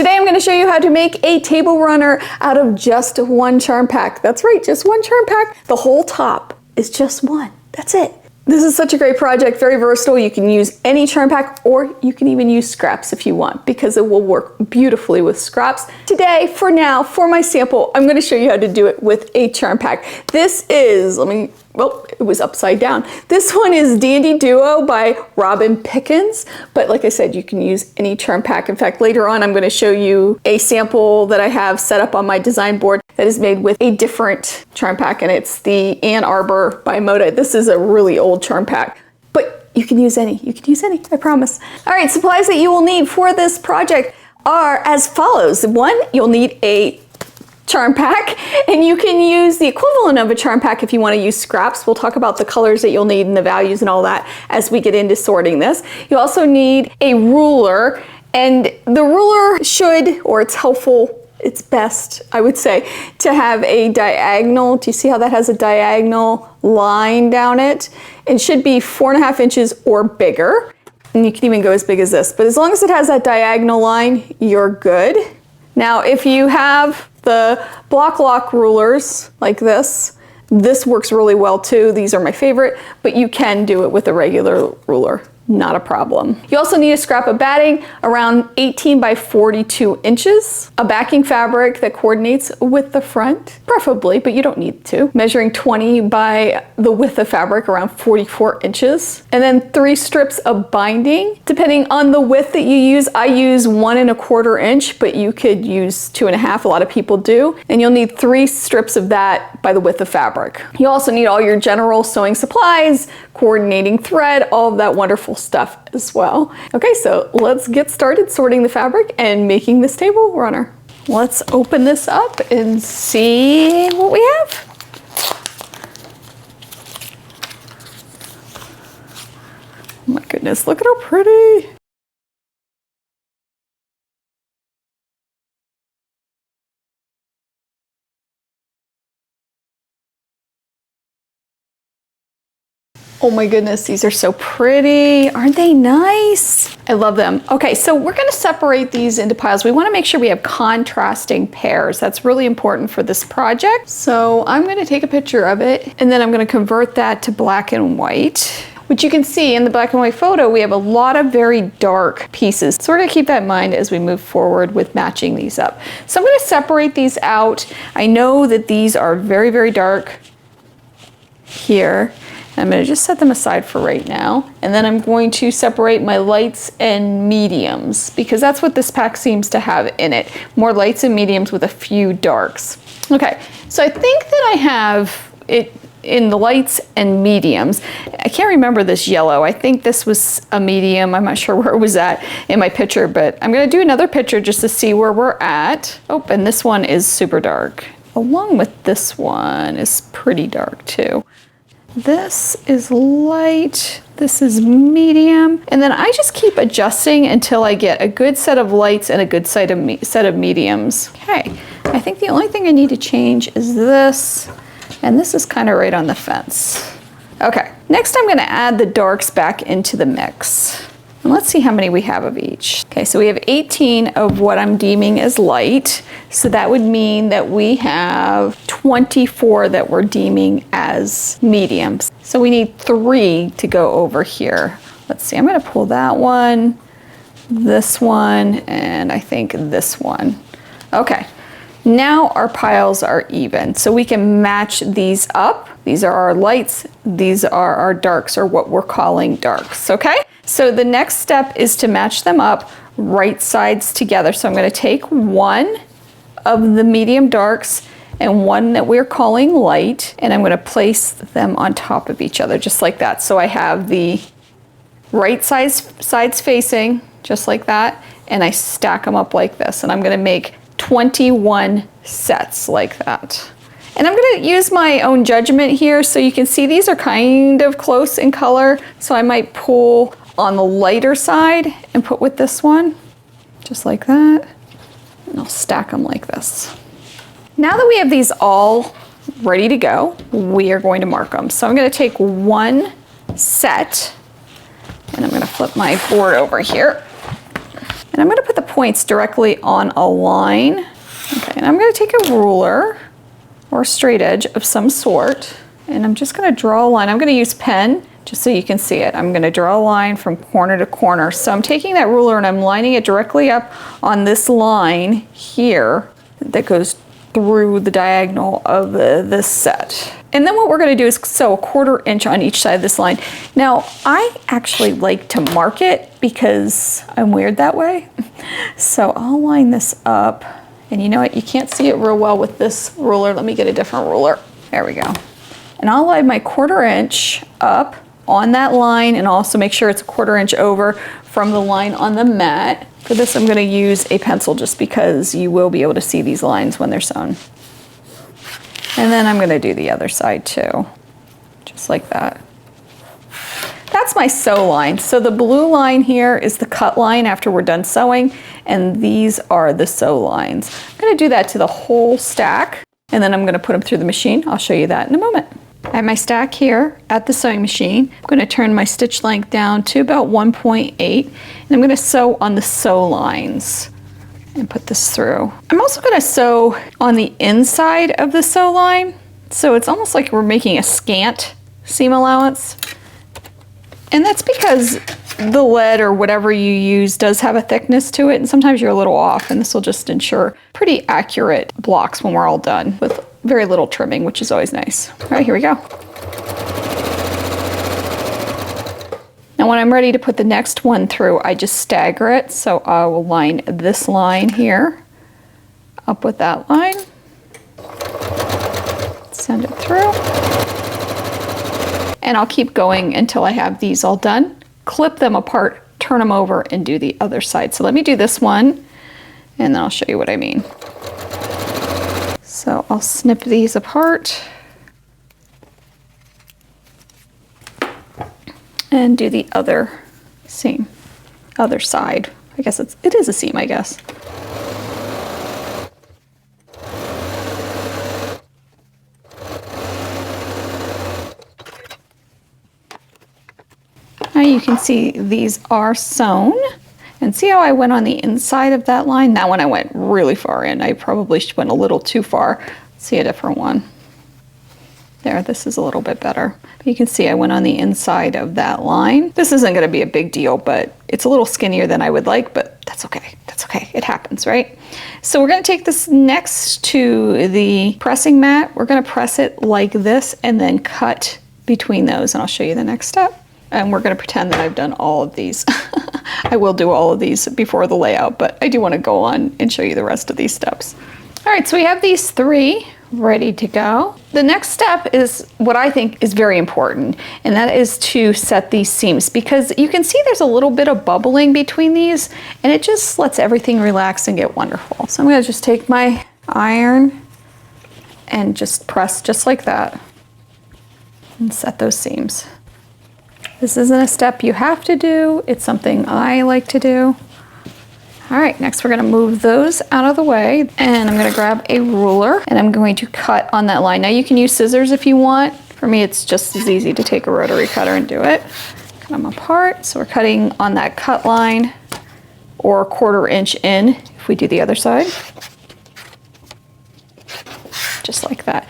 Today I'm going to show you how to make a table runner out of just one charm pack. That's right, just one charm pack. The whole top is just one. That's it. This is such a great project, very versatile. You can use any charm pack or you can even use scraps if you want because it will work beautifully with scraps. Today, for now, for my sample, I'm going to show you how to do it with a charm pack. This is, well, it was upside down. This one is Dandi Duo by Robin Pickens, but like I said, you can use any charm pack. In fact, later on, I'm going to show you a sample that I have set up on my design board that is made with a different charm pack, and it's the Ann Arbor by Moda. This is a really old charm pack, but you can use any. You can use any, I promise. All right, supplies that you will need for this project are as follows. One, you'll need a charm pack, and you can use the equivalent of a charm pack if you want to use scraps. We'll talk about the colors that you'll need and the values and all that as we get into sorting this. You also need a ruler, and the ruler should, or it's helpful, it's best, I would say, to have a diagonal. Do you see how that has a diagonal line down it? It should be 4.5 inches or bigger, and you can even go as big as this, but as long as it has that diagonal line, you're good. Now, if you have the Bloc lock rulers like this works really well too. These are my favorite, but you can do it with a regular ruler. Not a problem. You also need a scrap of batting around 18 by 42 inches, a backing fabric that coordinates with the front, preferably, but you don't need to. Measuring 20 by the width of fabric, around 44 inches. And then 3 strips of binding. Depending on the width that you use, I use 1¼ inch, but you could use 2.5, a lot of people do. And you'll need 3 strips of that by the width of fabric. You also need all your general sewing supplies, coordinating thread, all of that wonderful stuff as well. Okay, so let's get started sorting the fabric and making this table runner. Let's open this up and see what we have. Oh my goodness, look at how pretty. Oh my goodness, these are so pretty. Aren't they nice? I love them. Okay, so we're gonna separate these into piles. We wanna make sure we have contrasting pairs. That's really important for this project. So I'm gonna take a picture of it and then I'm gonna convert that to black and white. Which you can see in the black and white photo, we have a lot of very dark pieces. So we're gonna keep that in mind as we move forward with matching these up. So I'm gonna separate these out. I know that these are very, very dark here. I'm going to just set them aside for right now. And then I'm going to separate my lights and mediums because that's what this pack seems to have in it. More lights and mediums with a few darks. Okay, so I think that I have it in the lights and mediums. I can't remember this yellow. I think this was a medium. I'm not sure where it was at in my picture, but I'm going to do another picture just to see where we're at. Oh, and this one is super dark. Along with this one is pretty dark too. This is light, this is medium, and then I just keep adjusting until I get a good set of lights and a good set of mediums. Okay, I think the only thing I need to change is this, and this is kind of right on the fence. Okay, next I'm gonna add the darks back into the mix. And let's see how many we have of each. Okay, so we have 18 of what I'm deeming as light. So that would mean that we have 24 that we're deeming as mediums. So we need 3 to go over here. Let's see, I'm gonna pull that one, this one, and I think this one. Okay, now our piles are even. So we can match these up. These are our lights, these are our darks, or what we're calling darks, okay? So the next step is to match them up right sides together. So I'm going to take one of the medium darks and one that we're calling light, and I'm going to place them on top of each other just like that. So I have the right sides facing just like that, and I stack them up like this, and I'm going to make 21 sets like that. And I'm going to use my own judgment here, so you can see these are kind of close in color, so I might pull on the lighter side and put with this one, just like that, and I'll stack them like this. Now that we have these all ready to go, we are going to mark them. So I'm going to take one set, and I'm going to flip my board over here. And I'm gonna put the points directly on a line. Okay, and I'm gonna take a ruler or a straight edge of some sort, and I'm just gonna draw a line. I'm gonna use pen just so you can see it. I'm gonna draw a line from corner to corner. So I'm taking that ruler and I'm lining it directly up on this line here that goes through the diagonal of this set. And then what we're gonna do is sew a 1/4 inch on each side of this line. Now, I actually like to mark it because I'm weird that way. So I'll line this up, and you know what? You can't see it real well with this ruler. Let me get a different ruler. There we go. And I'll line my 1/4 inch up on that line, and also make sure it's a 1/4 inch over from the line on the mat. For this, I'm gonna use a pencil just because you will be able to see these lines when they're sewn. And then I'm gonna do the other side too, just like that. That's my sew line. So the blue line here is the cut line after we're done sewing, and these are the sew lines. I'm gonna do that to the whole stack, and then I'm gonna put them through the machine. I'll show you that in a moment. I have my stack here at the sewing machine. I'm going to turn my stitch length down to about 1.8, and I'm going to sew on the sew lines and put this through. I'm also going to sew on the inside of the sew line, so it's almost like we're making a scant seam allowance. And that's because the lead or whatever you use does have a thickness to it, and sometimes you're a little off, and this will just ensure pretty accurate blocks when we're all done with very little trimming, which is always nice. All right, here we go. Now when I'm ready to put the next one through, I just stagger it. So I will line this line here up with that line. Send it through. And I'll keep going until I have these all done. Clip them apart, turn them over, and do the other side. So let me do this one, and then I'll show you what I mean. So I'll snip these apart and do the other seam, other side. I guess it is a seam, I guess. Now you can see these are sewn. And see how I went on the inside of that line? That one I went really far in. I probably went a little too far. Let's see a different one. There, this is a little bit better. But you can see I went on the inside of that line. This isn't gonna be a big deal, but it's a little skinnier than I would like, but that's okay. That's okay, it happens, right? So we're gonna take this next to the pressing mat. We're gonna press it like this and then cut between those, and I'll show you the next step. And we're gonna pretend that I've done all of these. I will do all of these before the layout, but I do wanna go on and show you the rest of these steps. All right, so we have these 3 ready to go. The next step is what I think is very important, and that is to set these seams, because you can see there's a little bit of bubbling between these, and it just lets everything relax and get wonderful. So I'm gonna just take my iron and just press just like that and set those seams. This isn't a step you have to do, it's something I like to do. All right, next we're gonna move those out of the way, and I'm gonna grab a ruler and I'm going to cut on that line. Now you can use scissors if you want. For me, it's just as easy to take a rotary cutter and do it. Cut them apart. So we're cutting on that cut line, or 1/4 inch in if we do the other side. Just like that.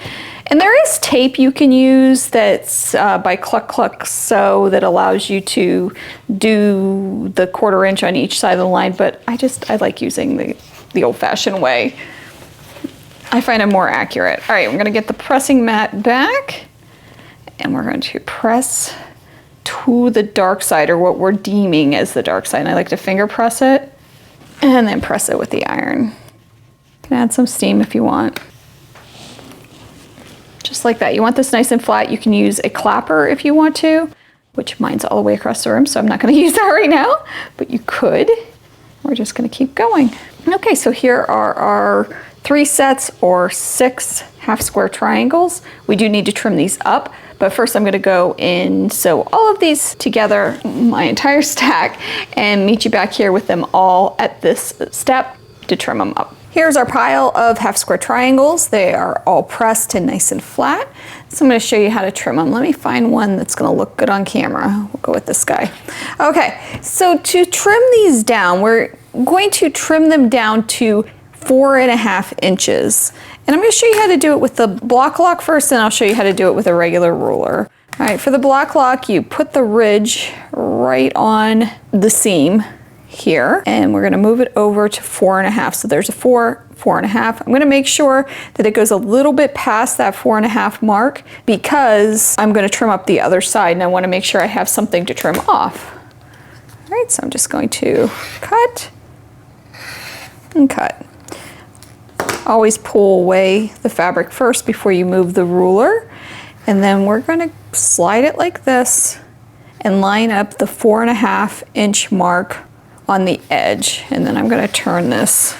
And there is tape you can use that's by Cluck Cluck Sew that allows you to do the 1/4 inch on each side of the line, but I like using the old-fashioned way. I find it more accurate. All right, we're gonna get the pressing mat back, and we're going to press to the dark side, or what we're deeming as the dark side. And I like to finger press it, and then press it with the iron. You can add some steam if you want. Just like that. You want this nice and flat. You can use a clapper if you want to, which mine's all the way across the room, so I'm not going to use that right now, but you could. We're just going to keep going. Okay, so here are our 3 sets or 6 half square triangles. We do need to trim these up, but first I'm going to go and sew all of these together, my entire stack, and meet you back here with them all at this step to trim them up. Here's our pile of half square triangles. They are all pressed and nice and flat. So I'm going to show you how to trim them. Let me find one that's going to look good on camera. We'll go with this guy. Okay, so to trim these down, going to trim them down to 4.5 inches. And I'm going to show you how to do it with the block lock first, and I'll show you how to do it with a regular ruler. All right, for the block lock, you put the ridge right on the seam here, and we're going to move it over to 4.5. So there's a 4.5. I'm going to make sure that it goes a little bit past that 4.5 mark because I'm going to trim up the other side, and I want to make sure I have something to trim off. All right, so I'm just going to cut and cut. Always pull away the fabric first before you move the ruler, and then we're going to slide it like this and line up the 4.5 inch mark on the edge. And then I'm going to turn this.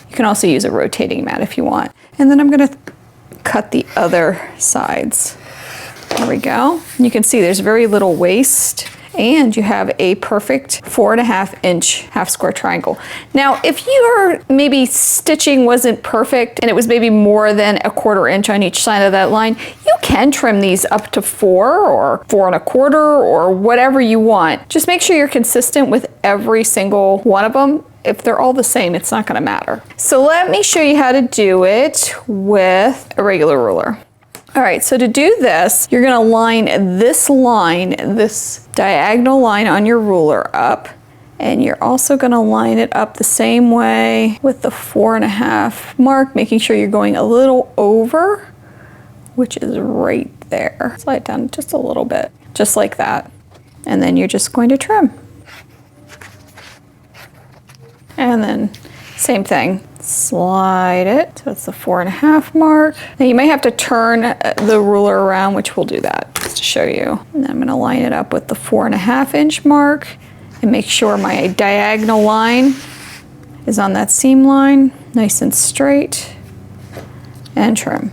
You can also use a rotating mat if you want. And then I'm going to cut the other sides. There we go. And you can see there's very little waste, and you have a perfect 4.5 inch half square triangle. Now, if your maybe stitching wasn't perfect and it was maybe more than 1/4 inch on each side of that line, you can trim these up to 4 or 4.25 or whatever you want. Just make sure you're consistent with every single one of them. If they're all the same, it's not gonna matter. So let me show you how to do it with a regular ruler. All right, so to do this, you're gonna line, this diagonal line on your ruler up, and you're also gonna line it up the same way with the 4.5 mark, making sure you're going a little over, which is right there. Slide down just a little bit, just like that. And then you're just going to trim. And then same thing. Slide it, so it's the 4.5 mark. Now you may have to turn the ruler around, which we'll do that just to show you. And then I'm gonna line it up with the 4.5 inch mark and make sure my diagonal line is on that seam line, nice and straight, and trim.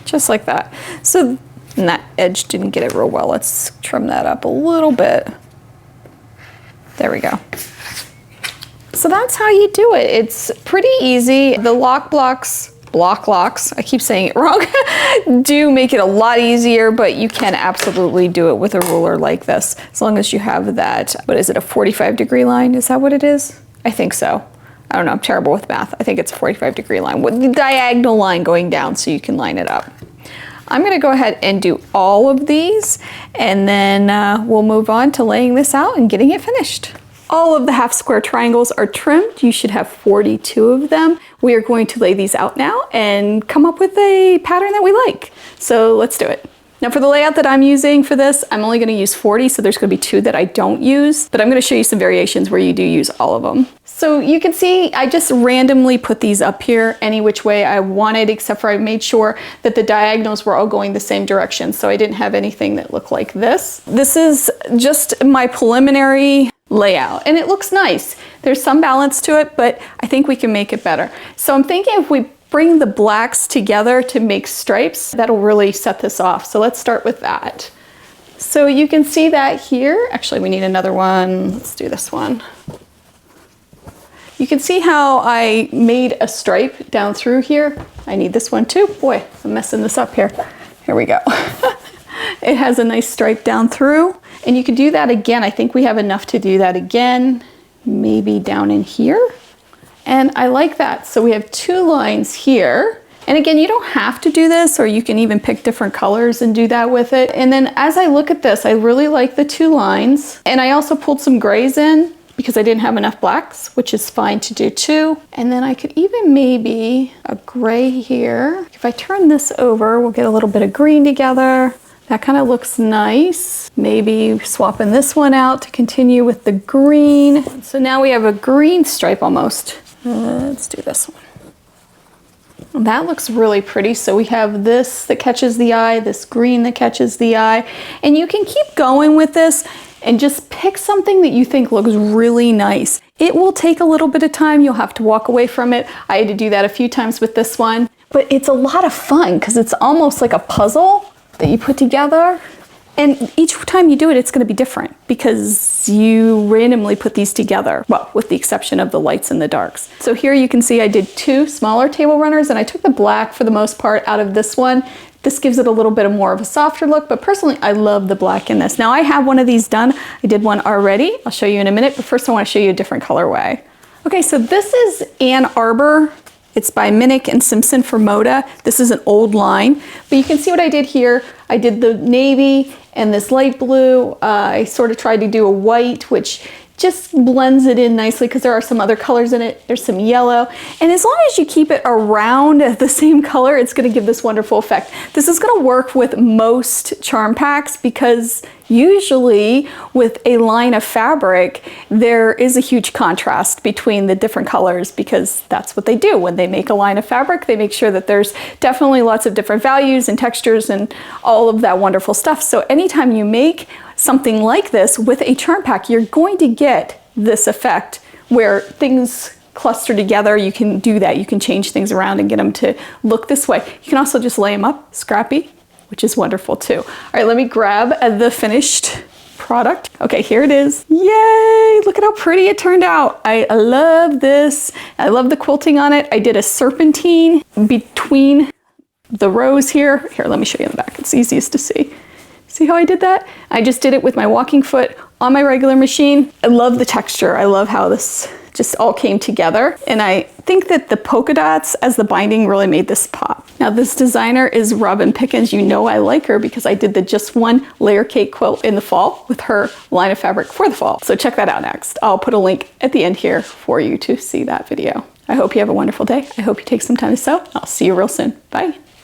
Just like that. So and that edge didn't get it real well. Let's trim that up a little bit. There we go. So that's how you do it. It's pretty easy. The block locks, I keep saying it wrong, do make it a lot easier, but you can absolutely do it with a ruler like this, as long as you have that, what is it, a 45-degree line? Is that what it is? I think so. I don't know, I'm terrible with math. I think it's a 45-degree line with the diagonal line going down so you can line it up. I'm gonna go ahead and do all of these, and then we'll move on to laying this out and getting it finished. All of the half square triangles are trimmed. You should have 42 of them. We are going to lay these out now and come up with a pattern that we like. So let's do it. Now for the layout that I'm using for this, I'm only gonna use 40, so there's gonna be 2 that I don't use, but I'm gonna show you some variations where you do use all of them. So you can see I just randomly put these up here any which way I wanted, except for I made sure that the diagonals were all going the same direction, so I didn't have anything that looked like this. This is just my preliminary layout, and it looks nice. There's some balance to it, but I think we can make it better. So I'm thinking if we bring the blacks together to make stripes, that'll really set this off. So let's start with that. So you can see that here. Actually, we need another one. Let's do this one. You can see how I made a stripe down through here. I need this one too. Boy, I'm messing this up here. Here we go. It has a nice stripe down through, and you could do that again. I think we have enough to do that again, maybe down in here. And I like that. So we have 2 lines here. And again, you don't have to do this, or you can even pick different colors and do that with it. And then as I look at this, I really like the 2 lines. And I also pulled some grays in because I didn't have enough blacks, which is fine to do too. And then I could even maybe a gray here. If I turn this over, we'll get a little bit of green together. That kind of looks nice. Maybe swapping this one out to continue with the green. So now we have a green stripe almost. Let's do this one. That looks really pretty. So we have this that catches the eye, this green that catches the eye, and you can keep going with this and just pick something that you think looks really nice. It will take a little bit of time. You'll have to walk away from it. I had to do that a few times with this one, but it's a lot of fun because it's almost like a puzzle that you put together. And each time you do it, it's going to be different because you randomly put these together. Well, with the exception of the lights and the darks. So here you can see I did 2 smaller table runners, and I took the black for the most part out of this one This gives it a little bit more of a softer look, but personally, I love the black in this. Now I have one of these done. I did one already. I'll show you in a minute, but first I want to show you a different colorway. Okay, so this is Ann Arbor. It's by Minnick and Simpson for Moda. This is an old line, but you can see what I did here. I did the navy and this light blue. I sort of tried to do a white, which just blends it in nicely because there are some other colors in it. There's some yellow. And as long as you keep it around the same color, it's gonna give this wonderful effect. This is gonna work with most charm packs because usually with a line of fabric, there is a huge contrast between the different colors because that's what they do. When they make a line of fabric, they make sure that there's definitely lots of different values and textures and all of that wonderful stuff. So anytime you make something like this with a charm pack, you're going to get this effect where things cluster together. You can do that. You can change things around and get them to look this way. You can also just lay them up, scrappy, which is wonderful too. All right, let me grab the finished product. Okay, here it is. Yay, look at how pretty it turned out. I love this. I love the quilting on it. I did a serpentine between the rows here. Here, let me show you in the back. It's easiest to see. See how I did that? I just did it with my walking foot on my regular machine. I love the texture. I love how this just all came together. And I think that the polka dots as the binding really made this pop. Now this designer is Robin Pickens. You know I like her because I did the Just One layer cake quilt in the fall with her line of fabric for the fall. So check that out next. I'll put a link at the end here for you to see that video. I hope you have a wonderful day. I hope you take some time to sew. I'll see you real soon. Bye.